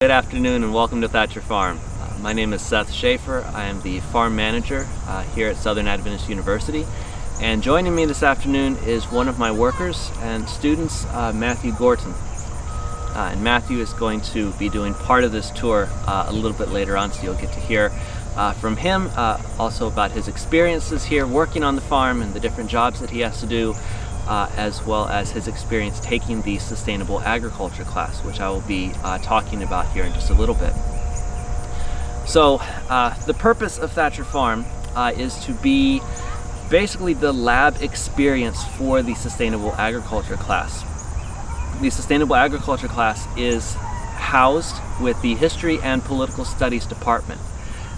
Good afternoon and welcome to Thatcher Farm. My name is Seth Schaefer. I am the farm manager here at Southern Adventist University. And joining me this afternoon is one of my workers and students, Matthew Gorton. And Matthew is going to be doing part of this tour a little bit later on, so you'll get to hear from him also about his experiences here working on the farm and the different jobs that he has to do, as well as his experience taking the sustainable agriculture class, which I will be talking about here in just a little bit. So the purpose of Thatcher Farm is to be basically the lab experience for the sustainable agriculture class. The sustainable agriculture class is housed with the history and political studies department.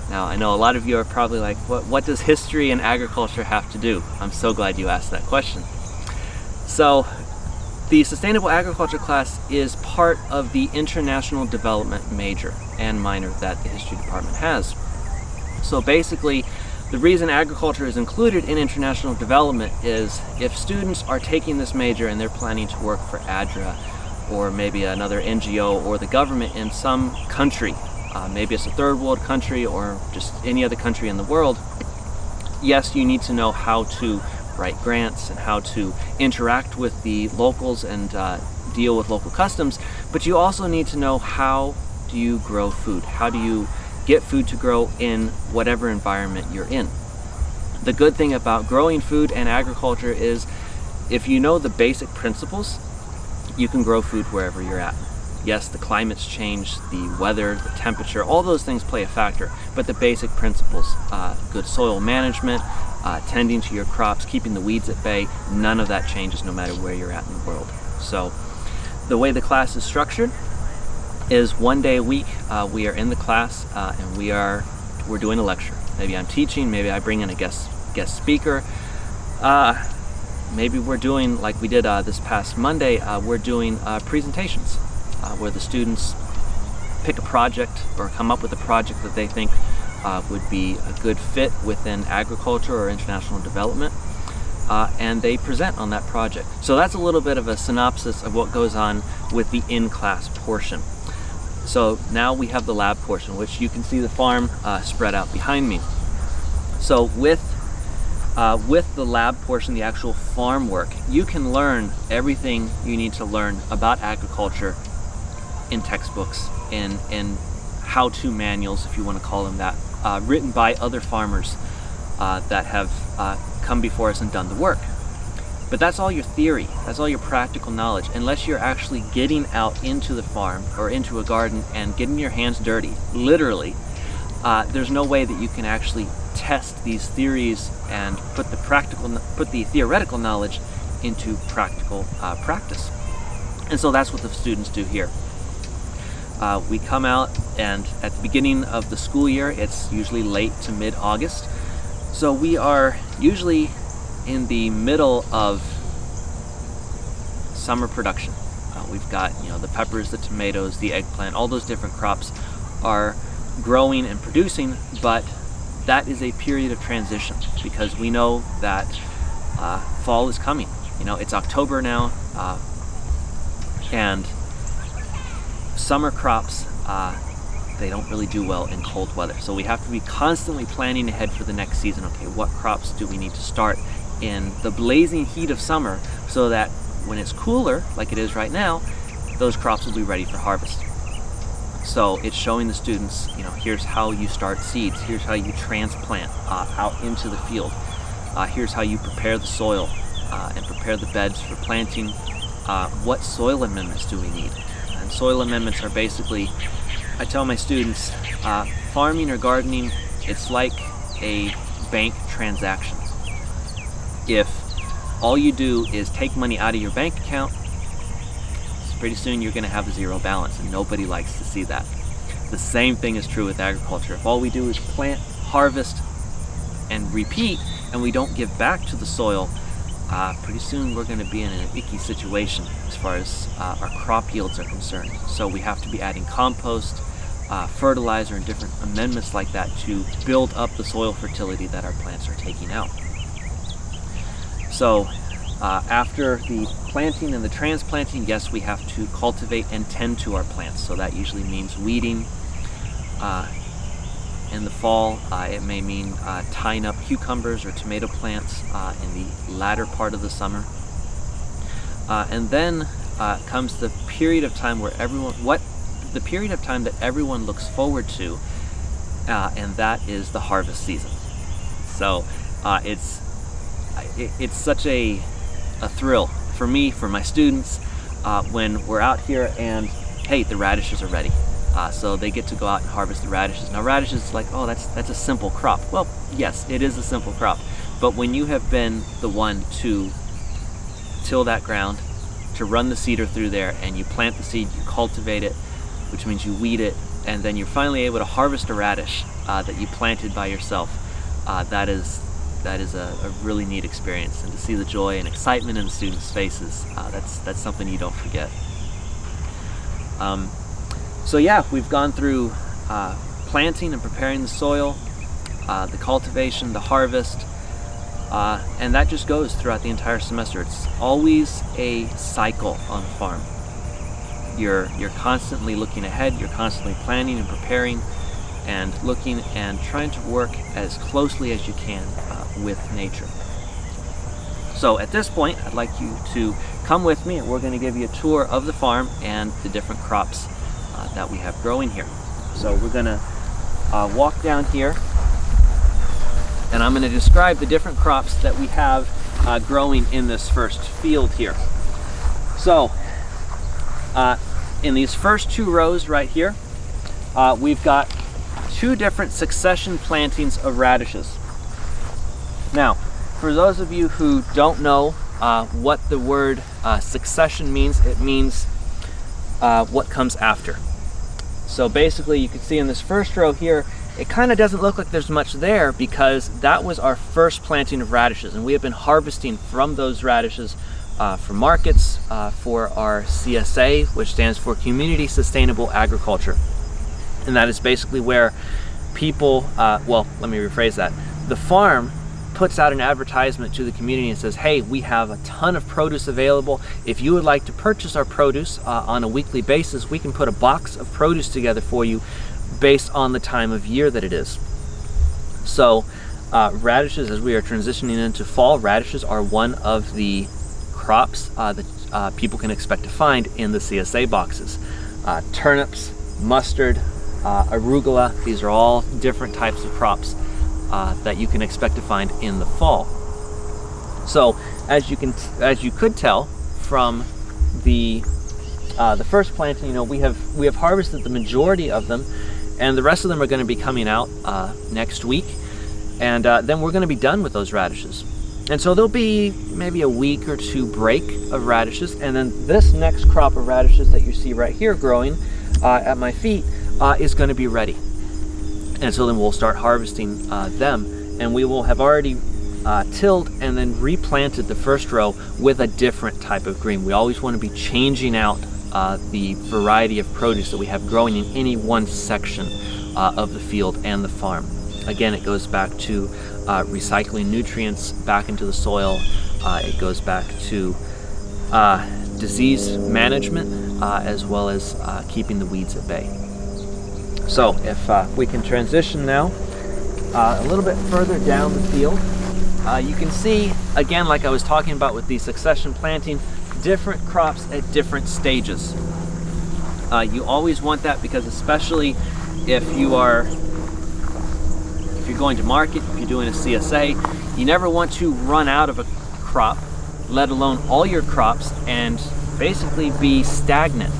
Now, I know a lot of you are probably like, what does history and agriculture have to do? I'm so glad you asked that question. So the Sustainable Agriculture class is part of the International Development major and minor that the History Department has. So basically, the reason agriculture is included in International Development is if students are taking this major and they're planning to work for ADRA or maybe another NGO or the government in some country, maybe it's a third world country or just any other country in the world, yes, you need to know how to write grants and how to interact with the locals and deal with local customs, but you also need to know how do you grow food, how do you get food to grow in whatever environment you're in. The good thing about growing food and agriculture is if you know the basic principles, you can grow food wherever you're at. Yes, the climate's changed, the weather, the temperature, all those things play a factor, but the basic principles, good soil management, tending to your crops, keeping the weeds at bay, none of that changes no matter where you're at in the world. So the way the class is structured is one day a week we are in the class and we're doing a lecture. Maybe I'm teaching, maybe I bring in a guest speaker. Maybe we're doing, like we did this past Monday, we're doing presentations where the students pick a project or come up with a project that they think would be a good fit within agriculture or international development, and they present on that project. So that's a little bit of a synopsis of what goes on with the in-class portion. So now we have the lab portion, which you can see the farm spread out behind me. So with the lab portion, the actual farm work, you can learn everything you need to learn about agriculture in textbooks, in how-to manuals, if you want to call them that, written by other farmers that have come before us and done the work. But that's all your theory, that's all your practical knowledge, unless you're actually getting out into the farm or into a garden and getting your hands dirty, literally. There's no way that you can actually test these theories and put the theoretical knowledge into practical practice. And so that's what the students do here. We come out, and at the beginning of the school year, it's usually late to mid-August. So we are usually in the middle of summer production. We've got, the peppers, the tomatoes, the eggplant, all those different crops are growing and producing, but that is a period of transition because we know that fall is coming. It's October now, and summer crops, they don't really do well in cold weather. So we have to be constantly planning ahead for the next season. Okay, what crops do we need to start in the blazing heat of summer so that when it's cooler, like it is right now, those crops will be ready for harvest. So it's showing the students, here's how you start seeds, here's how you transplant out into the field, here's how you prepare the soil and prepare the beds for planting. What soil amendments do we need? And soil amendments are basically, I tell my students, farming or gardening, it's like a bank transaction. If all you do is take money out of your bank account, pretty soon you're going to have a zero balance, and nobody likes to see that. The same thing is true with agriculture. If all we do is plant, harvest, and repeat, and we don't give back to the soil, pretty soon we're going to be in an icky situation as far as our crop yields are concerned. So we have to be adding compost, fertilizer, and different amendments like that to build up the soil fertility that our plants are taking out. So After the planting and the transplanting, yes, we have to cultivate and tend to our plants. So that usually means weeding. In the fall, it may mean tying up cucumbers or tomato plants in the latter part of the summer. And then comes the period of time where the period of time that everyone looks forward to, and that is the harvest season. So it's such a thrill for me, for my students, when we're out here and hey, the radishes are ready. So they get to go out and harvest the radishes. Now radishes is like, oh, that's a simple crop. Well, yes, it is a simple crop. But when you have been the one to till that ground, to run the seeder through there, and you plant the seed, you cultivate it, which means you weed it, and then you're finally able to harvest a radish that you planted by yourself, that is a really neat experience. And to see the joy and excitement in the students' faces, that's something you don't forget. So yeah, we've gone through planting and preparing the soil, the cultivation, the harvest, and that just goes throughout the entire semester. It's always a cycle on the farm. You're constantly looking ahead, you're constantly planning and preparing and looking and trying to work as closely as you can with nature. So at this point, I'd like you to come with me and we're going to give you a tour of the farm and the different crops that we have growing here. So we're going to walk down here, and I'm going to describe the different crops that we have growing in this first field here. So in these first two rows right here, we've got two different succession plantings of radishes. Now, for those of you who don't know what the word succession means, it means what comes after. So basically, you can see in this first row here, it kind of doesn't look like there's much there because that was our first planting of radishes, and we have been harvesting from those radishes for markets, for our CSA, which stands for Community Sustainable Agriculture. And that is basically where people, well, let me rephrase that. The farm puts out an advertisement to the community and says, hey, we have a ton of produce available. If you would like to purchase our produce on a weekly basis, we can put a box of produce together for you based on the time of year that it is. So radishes, as we are transitioning into fall, radishes are one of the crops that people can expect to find in the CSA boxes. Turnips, mustard, arugula, these are all different types of crops that you can expect to find in the fall. So as you could tell from the first planting, you know, we have harvested the majority of them, and the rest of them are going to be coming out next week, and then we're going to be done with those radishes. And so there'll be maybe a week or two break of radishes, and then this next crop of radishes that you see right here growing at my feet is going to be ready. And so then we'll start harvesting them, and we will have already tilled and then replanted the first row with a different type of green. We always want to be changing out the variety of produce that we have growing in any one section of the field and the farm. Again, it goes back to recycling nutrients back into the soil. It goes back to disease management as well as keeping the weeds at bay. So if we can transition now a little bit further down the field, you can see, again, like I was talking about with the succession planting, different crops at different stages. You always want that because especially if you're going to market, if you're doing a CSA, you never want to run out of a crop, let alone all your crops, and basically be stagnant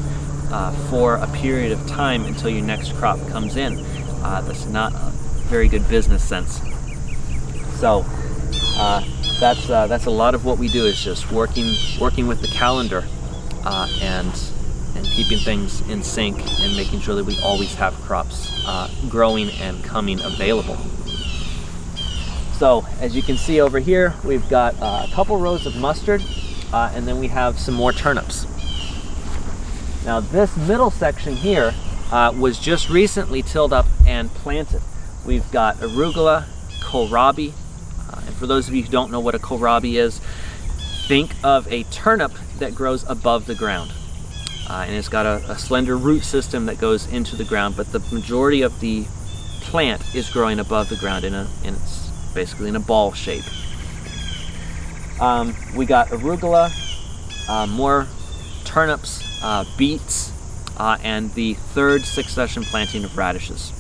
for a period of time until your next crop comes in. That's not a very good business sense. So that's a lot of what we do, is just working with the calendar and keeping things in sync and making sure that we always have crops growing and coming available. So as you can see over here, we've got a couple rows of mustard, and then we have some more turnips. Now this middle section here was just recently tilled up and planted. We've got Arugula Kohlrabi, and for those of you who don't know what a kohlrabi is, think of a turnip that grows above the ground. And it's got a slender root system that goes into the ground, but the majority of the plant is growing above the ground it's basically in a ball shape. We got arugula, more turnips, beets, and the third succession planting of radishes.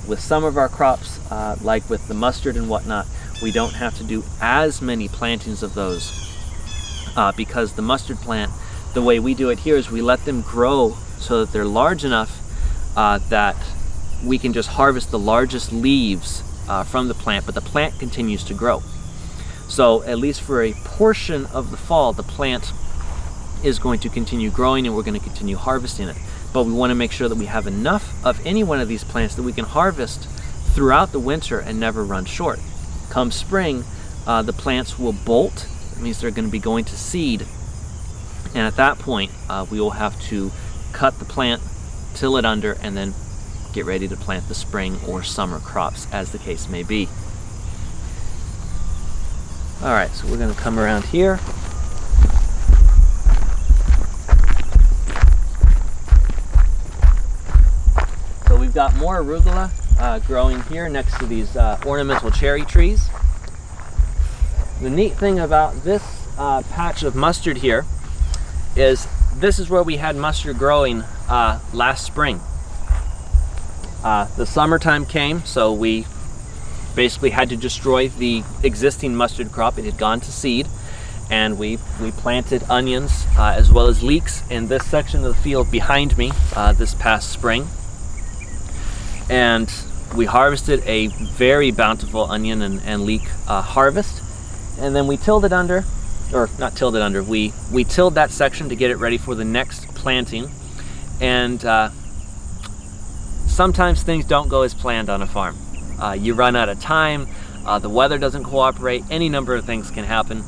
With some of our crops, like with the mustard and whatnot, we don't have to do as many plantings of those because the mustard plant, the way we do it here is we let them grow so that they're large enough that we can just harvest the largest leaves from the plant, but the plant continues to grow. So at least for a portion of the fall, the plant is going to continue growing and we're going to continue harvesting it. But we want to make sure that we have enough of any one of these plants that we can harvest throughout the winter and never run short. Come spring, the plants will bolt. That means they're going to be going to seed. And at that point, we will have to cut the plant, till it under, and then get ready to plant the spring or summer crops, as the case may be. All right, so we're going to come around here. So we've got more arugula growing here next to these ornamental cherry trees. The neat thing about this patch of mustard here is this is where we had mustard growing last spring. The summertime came, so we basically had to destroy the existing mustard crop. It had gone to seed, and we planted onions as well as leeks in this section of the field behind me this past spring. And we harvested a very bountiful onion and leek harvest, and then we tilled it under, or not tilled it under, we tilled that section to get it ready for the next planting. And sometimes things don't go as planned on a farm. You run out of time, the weather doesn't cooperate, any number of things can happen.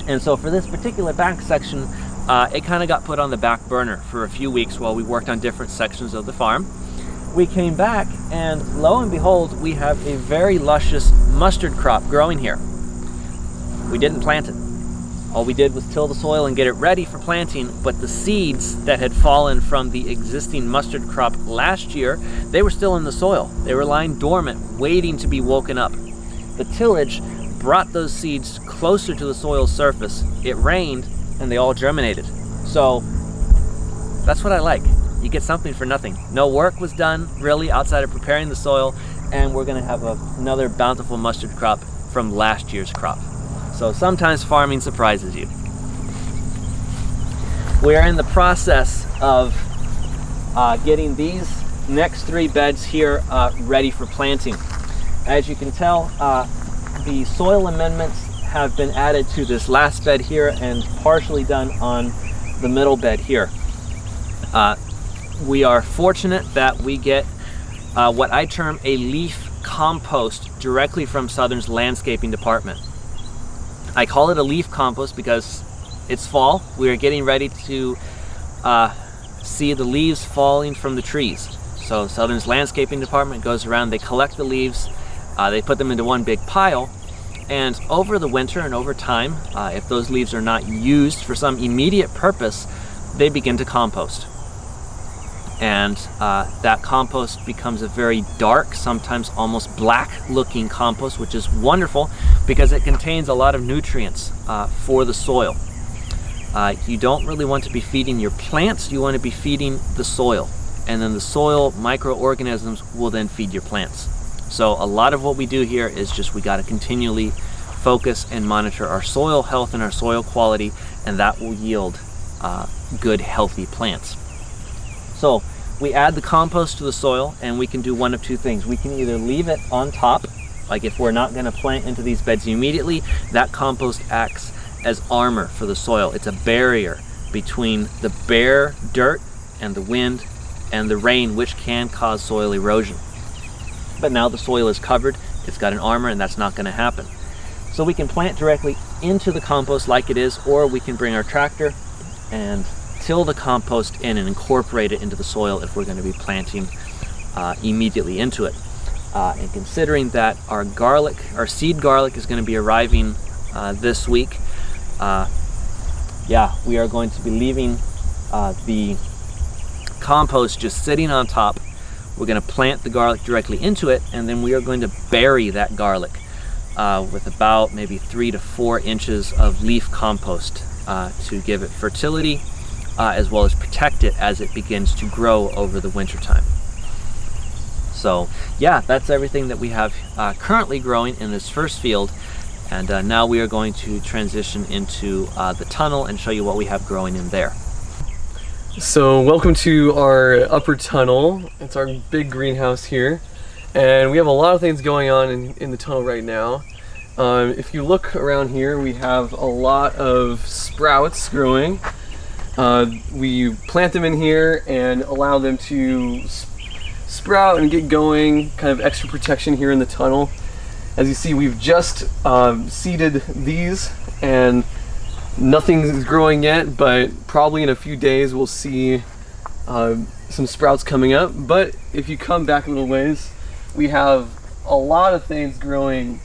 And so for this particular back section, it kind of got put on the back burner for a few weeks while we worked on different sections of the farm. We came back, and lo and behold, we have a very luscious mustard crop growing here. We didn't plant it. All we did was till the soil and get it ready for planting, but the seeds that had fallen from the existing mustard crop last year, they were still in the soil. They were lying dormant, waiting to be woken up. The tillage brought those seeds closer to the soil's surface. It rained, and they all germinated. So that's what I like. You get something for nothing. No work was done, really, outside of preparing the soil, and we're gonna have another bountiful mustard crop from last year's crop. So sometimes farming surprises you. We are in the process of getting these next 3 beds here ready for planting. As you can tell, the soil amendments have been added to this last bed here and partially done on the middle bed here. We are fortunate that we get what I term a leaf compost directly from Southern's landscaping department. I call it a leaf compost because it's fall. We are getting ready to see the leaves falling from the trees. So Southern's landscaping department goes around, they collect the leaves, they put them into one big pile, and over the winter and over time, if those leaves are not used for some immediate purpose, they begin to compost. And that compost becomes a very dark, sometimes almost black looking compost, which is wonderful because it contains a lot of nutrients for the soil. You don't really want to be feeding your plants, you want to be feeding the soil. And then the soil microorganisms will then feed your plants. So a lot of what we do here is just we got to continually focus and monitor our soil health and our soil quality, and that will yield good, healthy plants. So we add the compost to the soil, and we can do one of 2 things. We can either leave it on top, like if we're not going to plant into these beds immediately, that compost acts as armor for the soil. It's a barrier between the bare dirt and the wind and the rain, which can cause soil erosion. But now the soil is covered, it's got an armor, and that's not going to happen. So we can plant directly into the compost like it is, or we can bring our tractor and till the compost in and incorporate it into the soil if we're going to be planting immediately into it. And considering that our seed garlic is going to be arriving this week, yeah, we are going to be leaving the compost just sitting on top. We're going to plant the garlic directly into it, and then we are going to bury that garlic with about maybe 3 to 4 inches of leaf compost to give it fertility, as well as protect it as it begins to grow over the winter time. So yeah, that's everything that we have currently growing in this first field, and now we are going to transition into the tunnel and show you what we have growing in there. So welcome to our upper tunnel. It's our big greenhouse here, and we have a lot of things going on in the tunnel right now. If you look around here, we have a lot of sprouts growing. We plant them in here and allow them to sprout and get going, kind of extra protection here in the tunnel. As you see, we've just seeded these, and nothing's growing yet, but probably in a few days we'll see some sprouts coming up. But if you come back a little ways, we have a lot of things growing,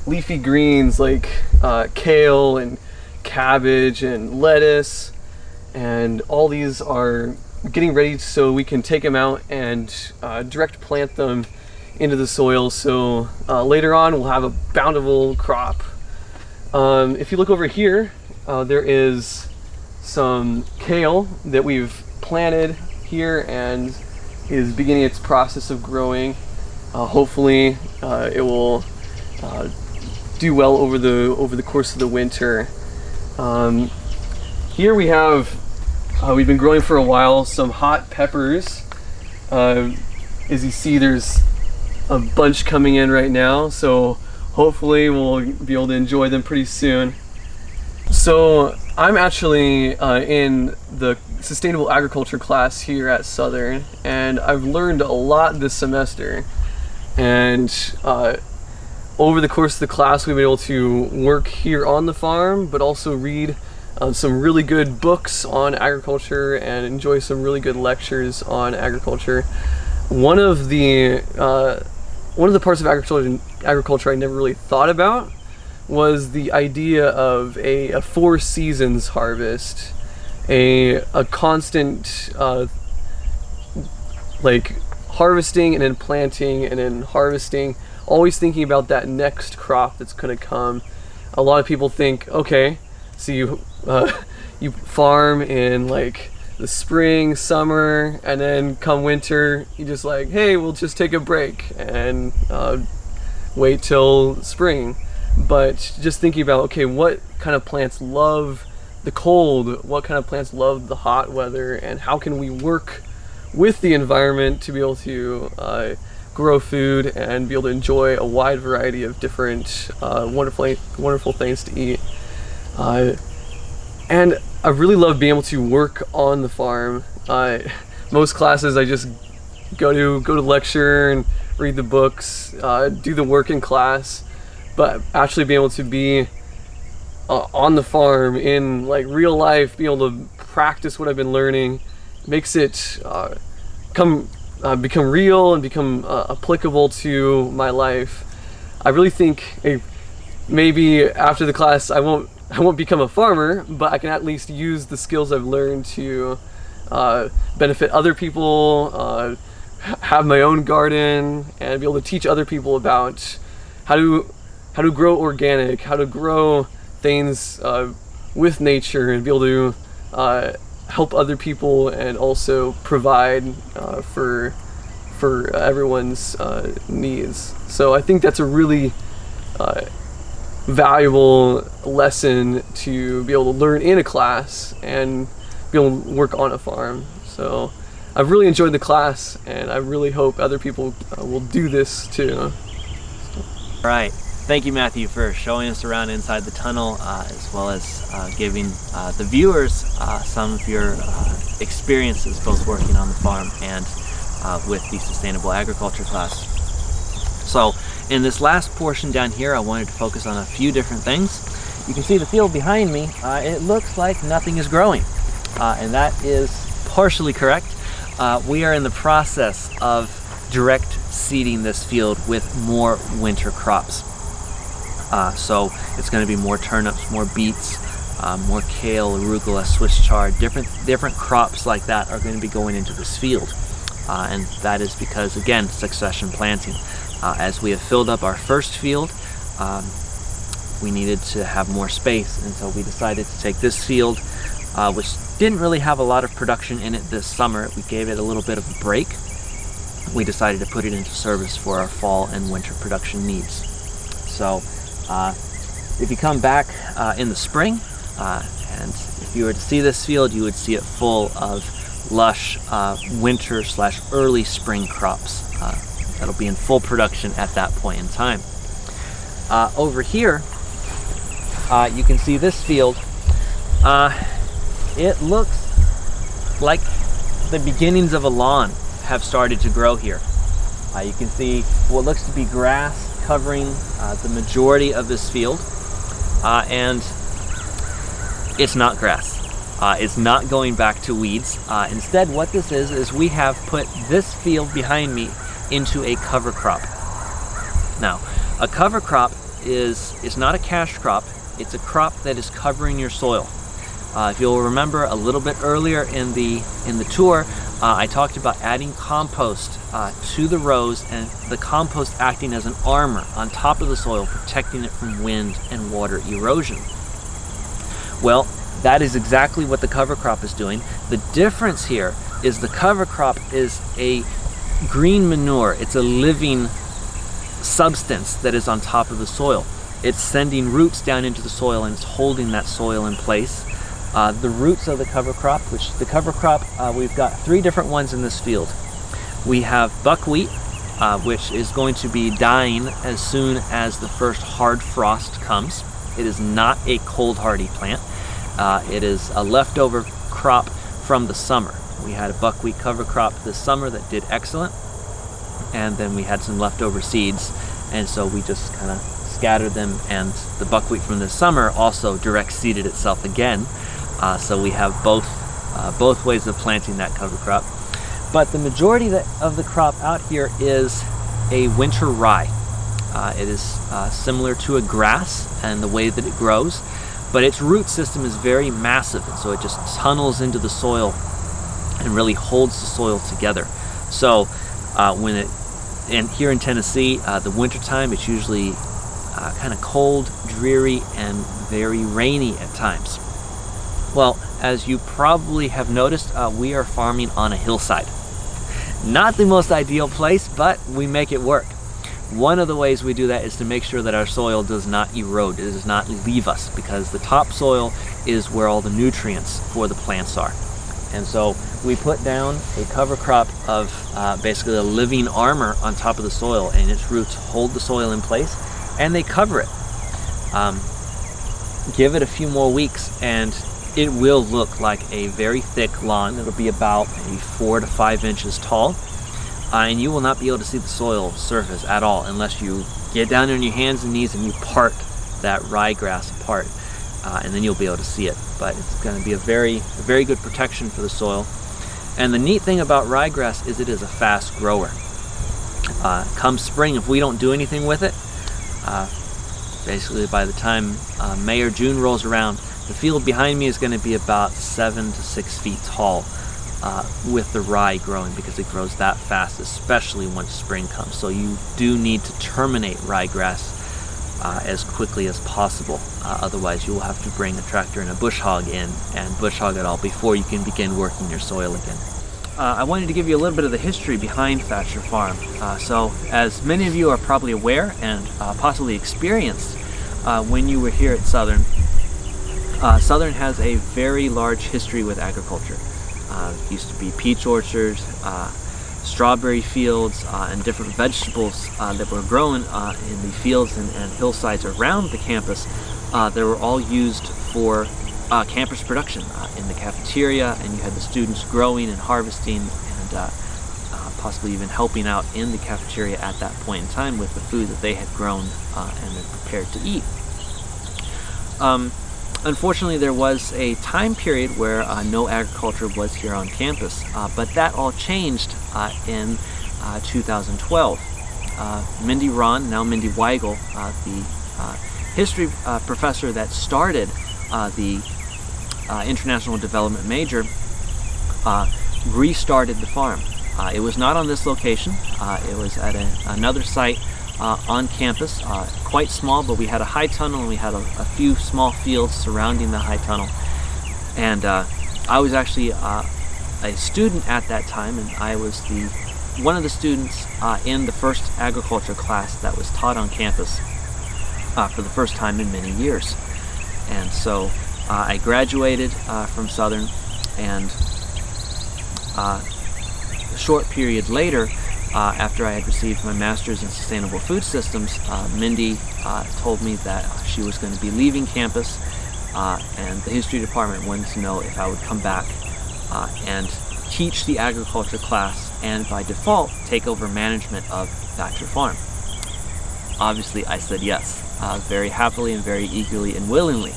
leafy greens like kale and cabbage and lettuce, and all these are getting ready so we can take them out and direct plant them into the soil, so later on we'll have a bountiful crop. If you look over here, there is some kale that we've planted here and is beginning its process of growing. Hopefully it will do well over the course of the winter. Here we have, we've been growing for a while, some hot peppers. As you see, there's a bunch coming in right now, so hopefully we'll be able to enjoy them pretty soon. So I'm actually in the sustainable agriculture class here at Southern, and I've learned a lot this semester. And over the course of the class, we've been able to work here on the farm, but also read some really good books on agriculture and enjoy some really good lectures on agriculture. One of the parts of agriculture I never really thought about was the idea of a 4 seasons harvest, a constant like harvesting and then planting and then harvesting, always thinking about that next crop that's going to come. A lot of people think, okay, so you farm in like the spring, summer, and then come winter, you just like, hey, we'll just take a break and wait till spring. But just thinking about, okay, what kind of plants love the cold, what kind of plants love the hot weather, and how can we work with the environment to be able to grow food and be able to enjoy a wide variety of different wonderful things to eat. And I really love being able to work on the farm. Most classes I just go to lecture and read the books, do the work in class, but actually being able to be on the farm in like real life, be able to practice what I've been learning, makes it become real and become applicable to my life. I really think maybe after the class I won't become a farmer, but I can at least use the skills I've learned to benefit other people, have my own garden, and be able to teach other people about how to grow organic, how to grow things with nature, and be able to help other people and also provide for everyone's needs. So I think that's a really valuable lesson to be able to learn in a class and be able to work on a farm. So I've really enjoyed the class, and I really hope other people will do this too. All right. Thank you, Matthew, for showing us around inside the tunnel, as well as giving the viewers some of your experiences both working on the farm and with the sustainable agriculture class. So in this last portion down here, I wanted to focus on a few different things. You can see the field behind me. It looks like nothing is growing, and that is partially correct. We are in the process of direct seeding this field with more winter crops. So it's going to be more turnips, more beets, more kale, arugula, Swiss chard, different crops like that are going to be going into this field. And that is because, again, succession planting. As we have filled up our first field, we needed to have more space, and so we decided to take this field, which didn't really have a lot of production in it this summer. We gave it a little bit of a break. We decided to put it into service for our fall and winter production needs. So if you come back in the spring, and if you were to see this field, you would see it full of lush winter/early spring crops. That'll be in full production at that point in time. Over here, you can see this field. It looks like the beginnings of a lawn have started to grow here. You can see what looks to be grass covering the majority of this field, and it's not grass. It's not going back to weeds. Instead, what this is we have put this field behind me into a cover crop. Now, a cover crop is not a cash crop. It's a crop that is covering your soil. If you'll remember a little bit earlier in the tour, I talked about adding compost to the rows, and the compost acting as an armor on top of the soil, protecting it from wind and water erosion. Well, that is exactly what the cover crop is doing. The difference here is the cover crop is a green manure. It's a living substance that is on top of the soil. It's sending roots down into the soil, and it's holding that soil in place. The roots of the cover crop, we've got 3 different ones in this field. We have buckwheat, which is going to be dying as soon as the first hard frost comes. It is not a cold hardy plant. It is a leftover crop from the summer. We had a buckwheat cover crop this summer that did excellent, and then we had some leftover seeds, and so we just kind of scattered them, and the buckwheat from this summer also direct seeded itself again. So we have both ways of planting that cover crop. But the majority of the crop out here is a winter rye. It is similar to a grass and the way that it grows, but its root system is very massive, and so it just tunnels into the soil and really holds the soil together. So and here in Tennessee, the wintertime, it's usually kind of cold, dreary, and very rainy at times. Well, as you probably have noticed, we are farming on a hillside. Not the most ideal place, but we make it work. One of the ways we do that is to make sure that our soil does not erode, it does not leave us, because the topsoil is where all the nutrients for the plants are. And so we put down a cover crop of basically a living armor on top of the soil, and its roots hold the soil in place, and they cover it. Give it a few more weeks, and it will look like a very thick lawn. It'll be about maybe 4 to 5 inches tall, and you will not be able to see the soil surface at all unless you get down on your hands and knees and you part that ryegrass apart, and then you'll be able to see it. But it's going to be a very good protection for the soil. And the neat thing about ryegrass is it is a fast grower. Come spring, if we don't do anything with it, basically by the time May or June rolls around, the field behind me is going to be about 7 to 6 feet tall with the rye growing, because it grows that fast, especially once spring comes. So you do need to terminate ryegrass as quickly as possible. Otherwise, you will have to bring a tractor and a bush hog in and bush hog it all before you can begin working your soil again. I wanted to give you a little bit of the history behind Thatcher Farm. So, as many of you are probably aware and possibly experienced when you were here at Southern, Southern has a very large history with agriculture. It used to be peach orchards, strawberry fields, and different vegetables that were grown in the fields and hillsides around the campus. They were all used for campus production in the cafeteria, and you had the students growing and harvesting and possibly even helping out in the cafeteria at that point in time with the food that they had grown and then prepared to eat. Unfortunately, there was a time period where no agriculture was here on campus, but that all changed in 2012. Mindy Ron, now Mindy Weigel, the history professor that started the international development major, restarted the farm. It was not on this location. It was at another site on campus, quite small, but we had a high tunnel and we had a few small fields surrounding the high tunnel. And I was actually a student at that time, and I was one of the students in the first agriculture class that was taught on campus for the first time in many years. And so I graduated from Southern, and a short period later, after I had received my master's in sustainable food systems, Mindy told me that she was going to be leaving campus, and the history department wanted to know if I would come back and teach the agriculture class, and by default take over management of Thatcher Farm. Obviously I said yes, very happily and very eagerly and willingly.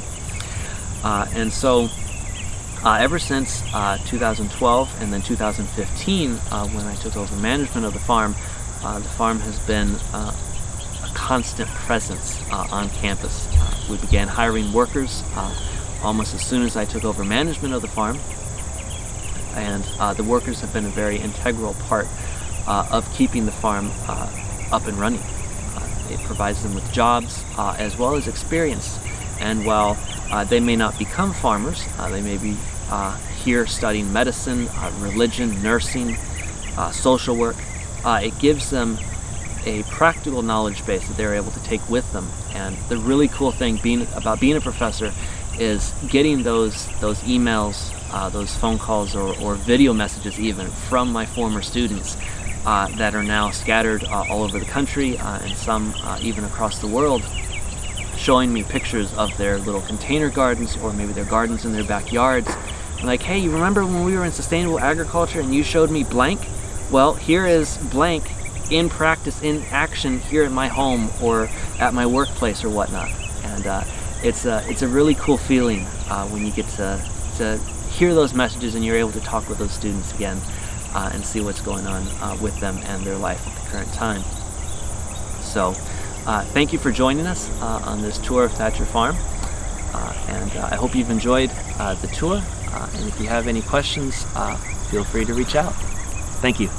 And so ever since 2012 and then 2015, when I took over management of the farm has been a constant presence on campus. We began hiring workers almost as soon as I took over management of the farm, and the workers have been a very integral part of keeping the farm up and running. It provides them with jobs as well as experience, and while they may not become farmers, they may be here studying medicine, religion, nursing, social work. It gives them a practical knowledge base that they're able to take with them. And the really cool thing about being a professor is getting those emails, those phone calls, or video messages even from my former students that are now scattered all over the country, and some even across the world, showing me pictures of their little container gardens, or maybe their gardens in their backyards. I'm like, hey, you remember when we were in sustainable agriculture and you showed me blank? Well, here is blank in practice, in action, here at my home or at my workplace or whatnot. And it's a really cool feeling when you get to hear those messages and you're able to talk with those students again and see what's going on with them and their life at the current time. So thank you for joining us on this tour of Thatcher Farm, and I hope you've enjoyed the tour, and if you have any questions, feel free to reach out. Thank you.